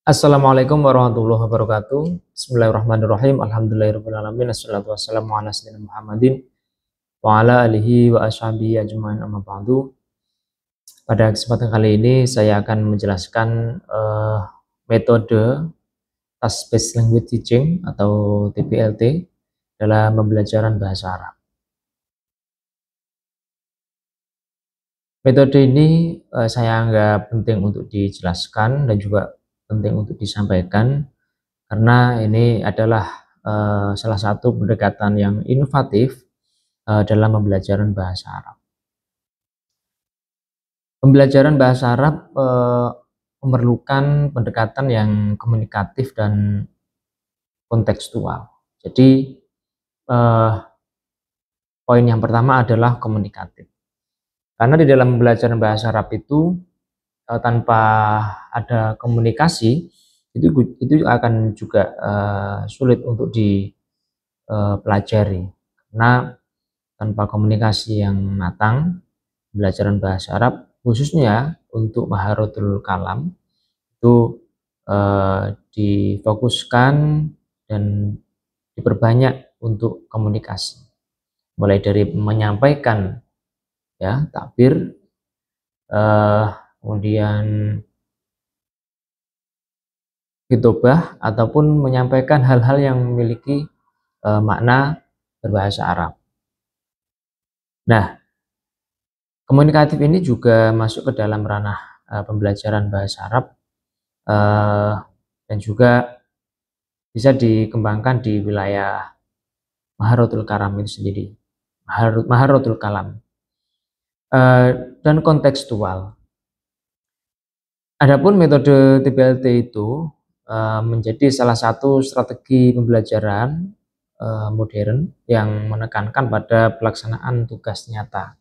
Assalamualaikum warahmatullahi wabarakatuh. Bismillahirrahmanirrahim. Alhamdulillahirrahmanirrahim. Assalatu wassalamu ala sayyidina Muhammadin wa ala alihi wa ashabihi ajma'in amma ba'du. Pada kesempatan kali ini saya akan menjelaskan metode Task Based Language Teaching atau TBLT dalam pembelajaran bahasa Arab. Metode ini saya anggap penting untuk dijelaskan dan juga penting untuk disampaikan karena ini adalah salah satu pendekatan yang inovatif dalam pembelajaran bahasa Arab. Pembelajaran bahasa Arab memerlukan pendekatan yang komunikatif dan kontekstual. Jadi poin yang pertama adalah komunikatif. Karena di dalam pembelajaran bahasa Arab itu tanpa ada komunikasi itu akan juga sulit untuk dipelajari, karena tanpa komunikasi yang matang, pembelajaran bahasa Arab khususnya untuk Maharotul Kalam itu difokuskan dan diperbanyak untuk komunikasi, mulai dari menyampaikan ya takbir, kemudian khitobah ataupun menyampaikan hal-hal yang memiliki makna berbahasa Arab. Nah, komunikatif ini juga masuk ke dalam ranah pembelajaran bahasa Arab dan juga bisa dikembangkan di wilayah Maharotul Kalam itu sendiri, Maharotul Kalam dan kontekstual. Adapun metode TBLT itu menjadi salah satu strategi pembelajaran modern yang menekankan pada pelaksanaan tugas nyata.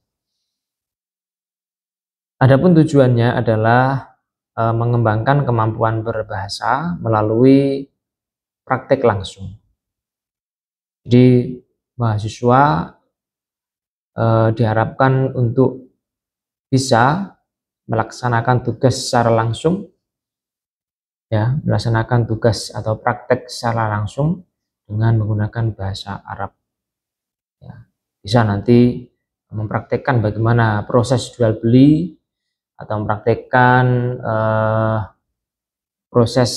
Adapun tujuannya adalah mengembangkan kemampuan berbahasa melalui praktek langsung. Jadi mahasiswa diharapkan untuk bisa melaksanakan tugas secara langsung, ya, melaksanakan tugas atau praktek secara langsung dengan menggunakan bahasa Arab. Ya, bisa nanti mempraktekkan bagaimana proses jual beli atau mempraktekkan proses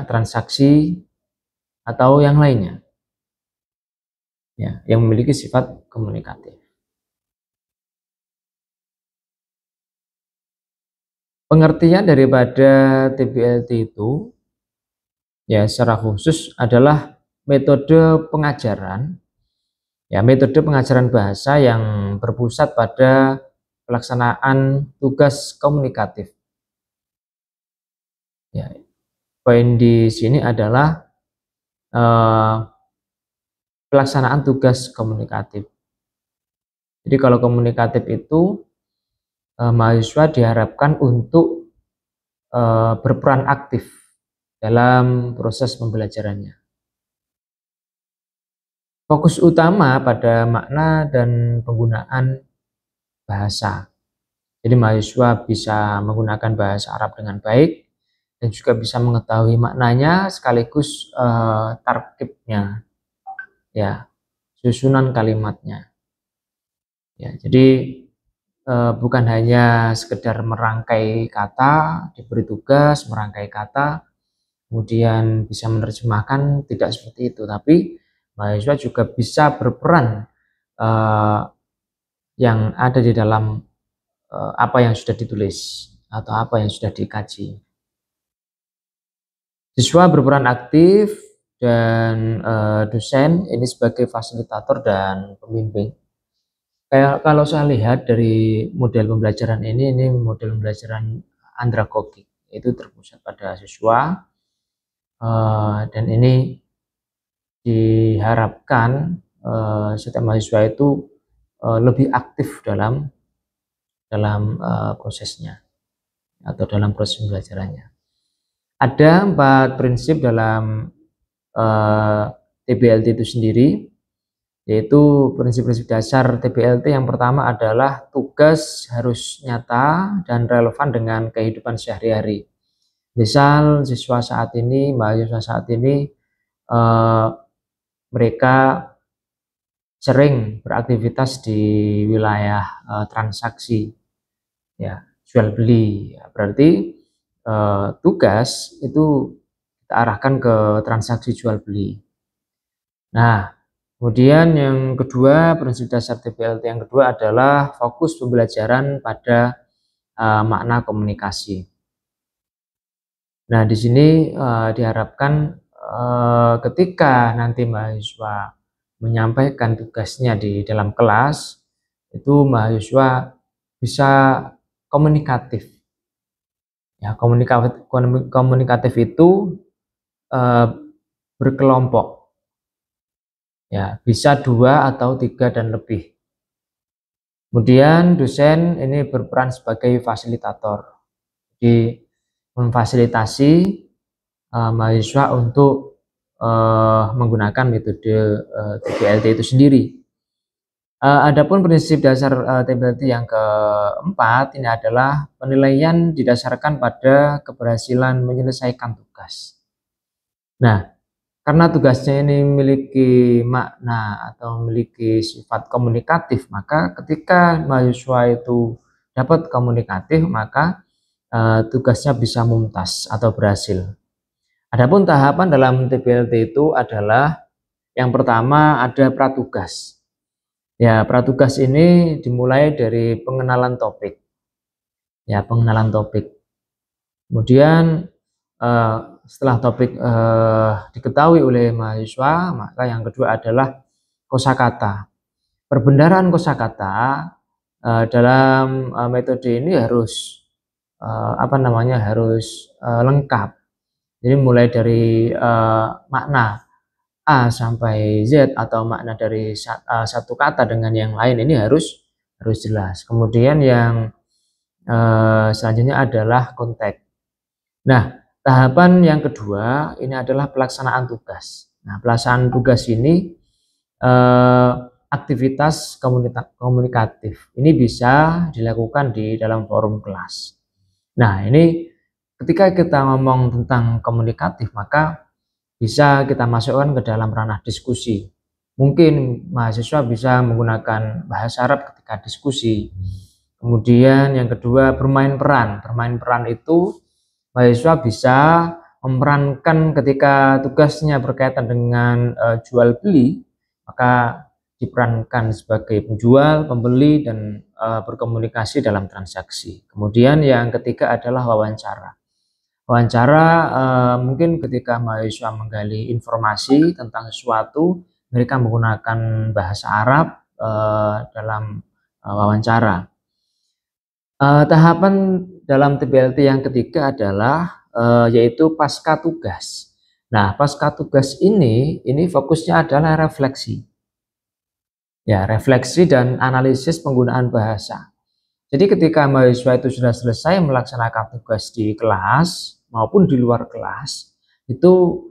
transaksi atau yang lainnya, ya, yang memiliki sifat komunikatif. Pengertian daripada TBLT itu ya secara khusus adalah metode pengajaran, ya, metode pengajaran bahasa yang berpusat pada pelaksanaan tugas komunikatif. Ya, poin di sini adalah pelaksanaan tugas komunikatif. Jadi kalau komunikatif itu mahasiswa diharapkan untuk berperan aktif dalam proses pembelajarannya. Fokus utama pada makna dan penggunaan bahasa. Jadi mahasiswa bisa menggunakan bahasa Arab dengan baik dan juga bisa mengetahui maknanya sekaligus tarkibnya, ya, susunan kalimatnya. Ya, jadi bukan hanya sekedar merangkai kata, diberi tugas merangkai kata, kemudian bisa menerjemahkan, tidak seperti itu, tapi mahasiswa juga bisa berperan yang ada di dalam apa yang sudah ditulis atau apa yang sudah dikaji. Siswa berperan aktif dan dosen ini sebagai fasilitator dan pembimbing. Kayak kalau saya lihat dari model pembelajaran ini model pembelajaran andragogik, itu terpusat pada siswa dan ini diharapkan setiap mahasiswa itu lebih aktif dalam prosesnya atau dalam proses pembelajarannya. Ada 4 prinsip dalam TBLT itu sendiri, yaitu prinsip-prinsip dasar TBLT. Yang pertama adalah tugas harus nyata dan relevan dengan kehidupan sehari-hari. Misal mahasiswa saat ini mereka sering beraktivitas di wilayah transaksi, ya, jual beli. Ya, berarti tugas itu kita arahkan ke transaksi jual beli. Nah, kemudian yang kedua, prinsip dasar TPLT yang kedua adalah fokus pembelajaran pada makna komunikasi. Nah, di sini diharapkan ketika nanti mahasiswa menyampaikan tugasnya di dalam kelas, itu mahasiswa bisa komunikatif. Ya, komunikatif itu berkelompok. Ya, bisa 2 atau 3 dan lebih. Kemudian dosen ini berperan sebagai fasilitator. Jadi memfasilitasi mahasiswa untuk menggunakan metode TPLT itu sendiri. Adapun prinsip dasar TPLT yang keempat ini adalah penilaian didasarkan pada keberhasilan menyelesaikan tugas. Nah, karena tugasnya ini memiliki makna atau memiliki sifat komunikatif, maka ketika mahasiswa itu dapat komunikatif, maka tugasnya bisa mumtaz atau berhasil. Adapun tahapan dalam TPLT itu adalah yang pertama ada pratugas. Ya, pratugas ini dimulai dari pengenalan topik. Ya, pengenalan topik. Kemudian setelah topik diketahui oleh mahasiswa, maka yang kedua adalah kosakata. Perbendaharaan kosakata dalam metode ini harus harus lengkap. Jadi mulai dari makna A sampai Z atau makna dari satu kata dengan yang lain ini harus jelas. Kemudian yang selanjutnya adalah konteks. Nah, tahapan yang kedua ini adalah pelaksanaan tugas. Nah, pelaksanaan tugas ini aktivitas komunikatif. Ini bisa dilakukan di dalam forum kelas. Nah, ini ketika kita ngomong tentang komunikatif, maka bisa kita masukkan ke dalam ranah diskusi. Mungkin mahasiswa bisa menggunakan bahasa Arab ketika diskusi. Kemudian yang kedua, bermain peran. Bermain peran itu mahasiswa bisa memerankan ketika tugasnya berkaitan dengan jual beli, maka diperankan sebagai penjual, pembeli, dan berkomunikasi dalam transaksi. Kemudian yang ketiga adalah wawancara. Wawancara mungkin ketika mahasiswa menggali informasi tentang sesuatu, mereka menggunakan bahasa Arab dalam wawancara. Tahapan dalam TPLT yang ketiga adalah yaitu pasca tugas. Nah, pasca tugas ini fokusnya adalah refleksi. Ya, refleksi dan analisis penggunaan bahasa. Jadi ketika mahasiswa itu sudah selesai melaksanakan tugas di kelas maupun di luar kelas, itu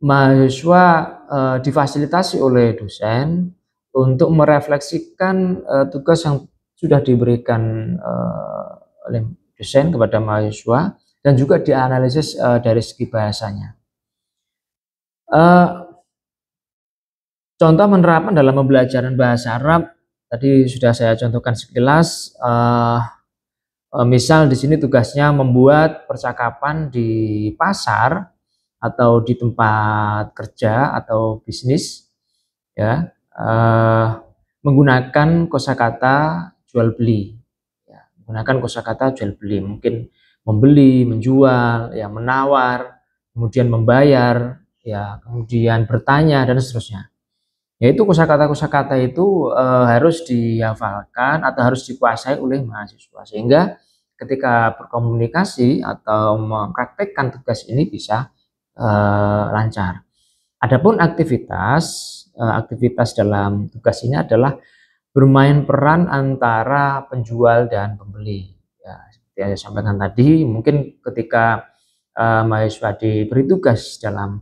mahasiswa difasilitasi oleh dosen untuk merefleksikan tugas yang sudah diberikan oleh dosen kepada mahasiswa dan juga dianalisis dari segi bahasanya. Contoh penerapan dalam pembelajaran bahasa Arab tadi sudah saya contohkan sekilas. Misal di sini tugasnya membuat percakapan di pasar atau di tempat kerja atau bisnis, ya, menggunakan kosakata jual beli. Ya, menggunakan kosakata jual beli, mungkin membeli, menjual, ya, menawar, kemudian membayar, ya, kemudian bertanya dan seterusnya. Yaitu kosakata-kosakata itu harus dihafalkan atau harus dikuasai oleh mahasiswa sehingga ketika berkomunikasi atau mempraktekkan tugas ini bisa lancar. Adapun aktivitas dalam tugas ini adalah bermain peran antara penjual dan pembeli. Ya, seperti yang saya sampaikan tadi, mungkin ketika mahasiswa diberi tugas dalam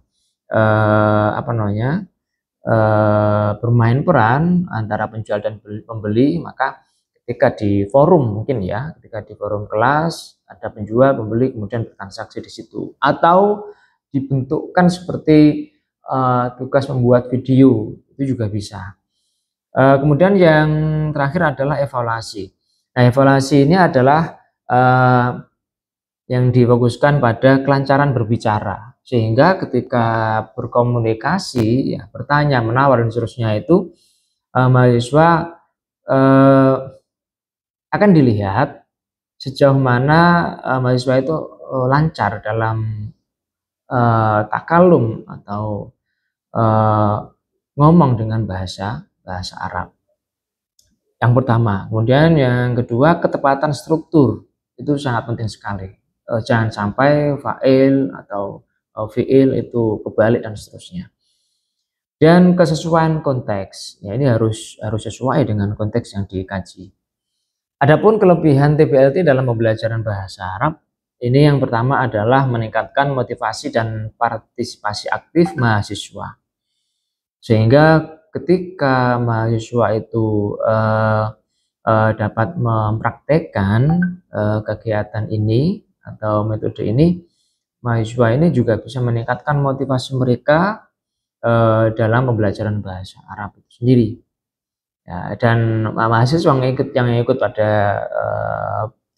bermain peran antara penjual dan pembeli, maka ketika di forum kelas ada ada penjual, pembeli, kemudian bertransaksi di situ. Atau dibentukkan seperti tugas membuat video, itu juga bisa. Kemudian yang terakhir adalah evaluasi. Nah, evaluasi ini adalah yang difokuskan pada kelancaran berbicara, sehingga ketika berkomunikasi, ya, bertanya, menawar dan seterusnya itu mahasiswa akan dilihat sejauh mana mahasiswa itu lancar dalam takalum atau ngomong dengan bahasa Arab. Yang pertama. Kemudian yang kedua, ketepatan struktur itu sangat penting sekali. Jangan sampai fa'il atau fi'il itu kebalik dan seterusnya. Dan kesesuaian konteks, ya ini harus sesuai dengan konteks yang dikaji. Adapun kelebihan TPLT dalam pembelajaran bahasa Arab, ini yang pertama adalah meningkatkan motivasi dan partisipasi aktif mahasiswa. Sehingga ketika mahasiswa itu dapat mempraktekkan kegiatan ini atau metode ini, mahasiswa ini juga bisa meningkatkan motivasi mereka dalam pembelajaran bahasa Arab itu sendiri. Ya, dan mahasiswa yang ikut pada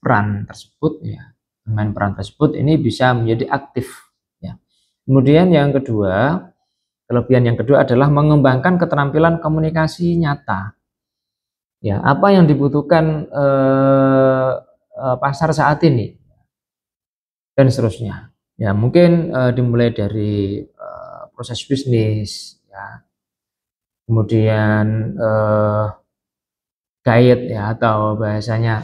peran tersebut, ya, dengan peran tersebut ini bisa menjadi aktif. Ya. Kemudian yang kedua, kelebihan yang kedua adalah mengembangkan keterampilan komunikasi nyata. Ya, apa yang dibutuhkan pasar saat ini dan seterusnya. Ya, mungkin dimulai dari proses bisnis, ya, kemudian guide, ya, atau bahasanya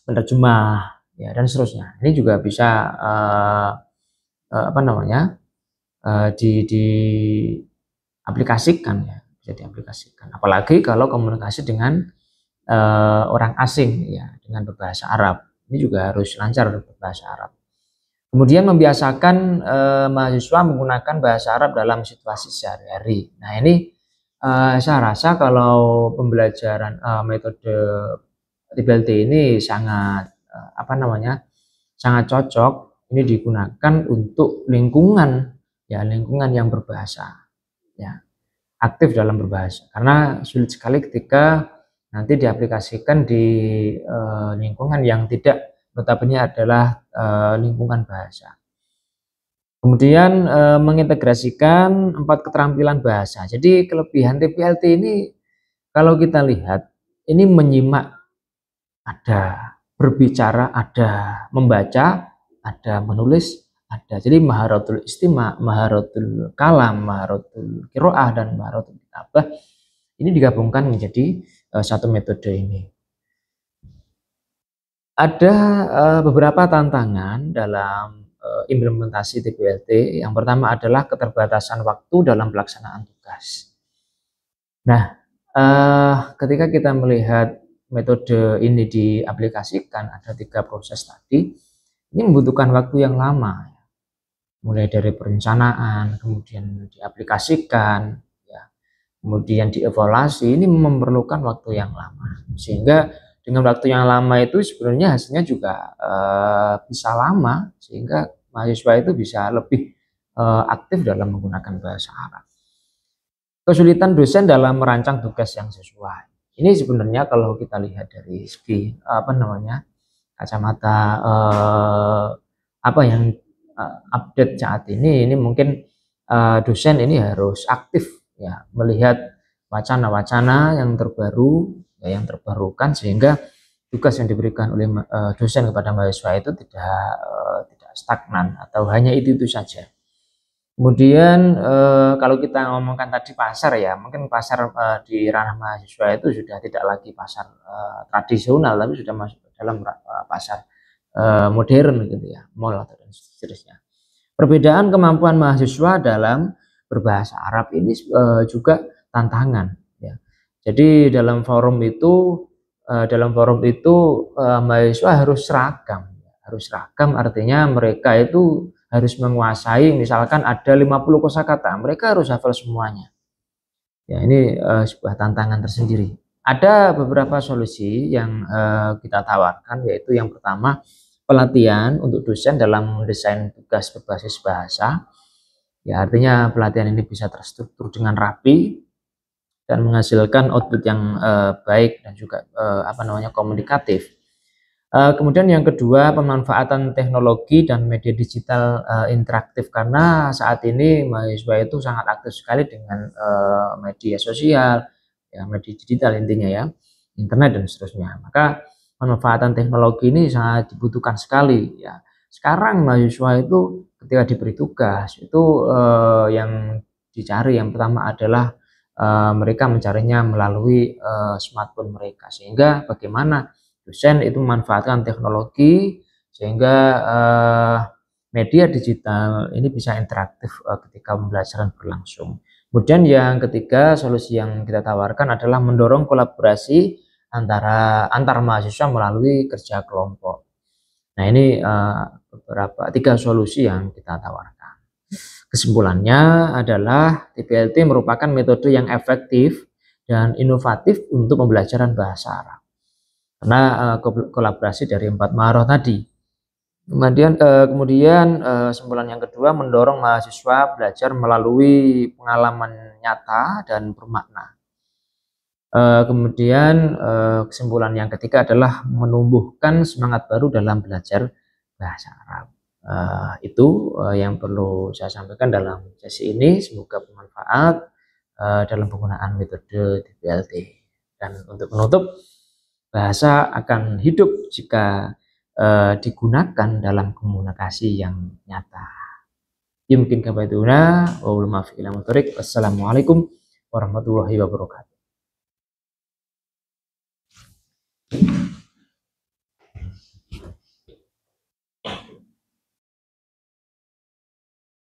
penerjemah, ya, dan seterusnya. Ini juga bisa diaplikasikan, ya, bisa diaplikasikan. Apalagi kalau komunikasi dengan orang asing, ya, dengan berbahasa Arab. Ini juga harus lancar berbahasa Arab. Kemudian membiasakan mahasiswa menggunakan bahasa Arab dalam situasi sehari-hari. Nah, ini saya rasa kalau pembelajaran metode TPLT ini sangat sangat cocok. Ini digunakan untuk lingkungan, ya, lingkungan yang berbahasa, ya, aktif dalam berbahasa. Karena sulit sekali ketika nanti diaplikasikan di lingkungan yang tidak notabene adalah lingkungan bahasa. Kemudian mengintegrasikan 4 keterampilan bahasa. Jadi kelebihan TPLT ini kalau kita lihat, ini menyimak ada, berbicara ada, membaca ada, menulis ada. Jadi maharatul istima', maharatul kalam, maharatul qiraah, dan maharatul kitabah ini digabungkan menjadi satu metode ini. Ada beberapa tantangan dalam implementasi TPLT. Yang pertama adalah keterbatasan waktu dalam pelaksanaan tugas. Nah, ketika kita melihat metode ini diaplikasikan, ada 3 proses tadi, ini membutuhkan waktu yang lama, mulai dari perencanaan, kemudian diaplikasikan, ya, kemudian dievaluasi. Ini memerlukan waktu yang lama, sehingga dengan waktu yang lama itu sebenarnya hasilnya juga bisa lama, sehingga mahasiswa itu bisa lebih aktif dalam menggunakan bahasa Arab. Kesulitan dosen dalam merancang tugas yang sesuai. Ini sebenarnya kalau kita lihat dari segi kacamata yang update saat ini mungkin dosen ini harus aktif, ya, melihat wacana-wacana yang terbaru, ya, yang terbarukan, sehingga tugas yang diberikan oleh dosen kepada mahasiswa itu tidak stagnan atau hanya itu saja. Kemudian kalau kita ngomongkan tadi pasar, ya, mungkin pasar di ranah mahasiswa itu sudah tidak lagi pasar tradisional, tapi sudah masuk dalam pasar modern, gitu, ya, mall atau dan seterusnya. Perbedaan kemampuan mahasiswa dalam berbahasa Arab ini juga tantangan, ya. Jadi dalam forum itu mahasiswa harus seragam. Harus seragam artinya mereka itu harus menguasai, misalkan ada 50 kosakata, mereka harus hafal semuanya. Ya, ini sebuah tantangan tersendiri. Ada beberapa solusi yang kita tawarkan, yaitu yang pertama, pelatihan untuk dosen dalam mendesain tugas berbasis bahasa. Ya, artinya pelatihan ini bisa terstruktur dengan rapi dan menghasilkan output yang baik dan juga komunikatif. Kemudian yang kedua, pemanfaatan teknologi dan media digital interaktif, karena saat ini mahasiswa itu sangat aktif sekali dengan media sosial, ya, media digital intinya ya, internet dan seterusnya. Maka pemanfaatan teknologi ini sangat dibutuhkan sekali ya. Sekarang mahasiswa itu ketika diberi tugas itu yang dicari yang pertama adalah mereka mencarinya melalui smartphone mereka, sehingga bagaimana dosen itu memanfaatkan teknologi sehingga media digital ini bisa interaktif ketika pembelajaran berlangsung. Kemudian yang ketiga, solusi yang kita tawarkan adalah mendorong kolaborasi antar mahasiswa melalui kerja kelompok. Nah, ini tiga solusi yang kita tawarkan. Kesimpulannya adalah TPLT merupakan metode yang efektif dan inovatif untuk pembelajaran bahasa Arab, karena kolaborasi dari 4 maharoh tadi. Kemudian kesimpulan yang kedua, mendorong mahasiswa belajar melalui pengalaman nyata dan bermakna. Kemudian kesimpulan yang ketiga adalah menumbuhkan semangat baru dalam belajar bahasa Arab. Itu yang perlu saya sampaikan dalam sesi ini. Semoga bermanfaat dalam penggunaan metode TPLT. Dan untuk menutup, bahasa akan hidup jika digunakan dalam komunikasi yang nyata. Ya, mungkin kabatuna wa maaf ila mutorik. Wassalamualaikum warahmatullahi wabarakatuh.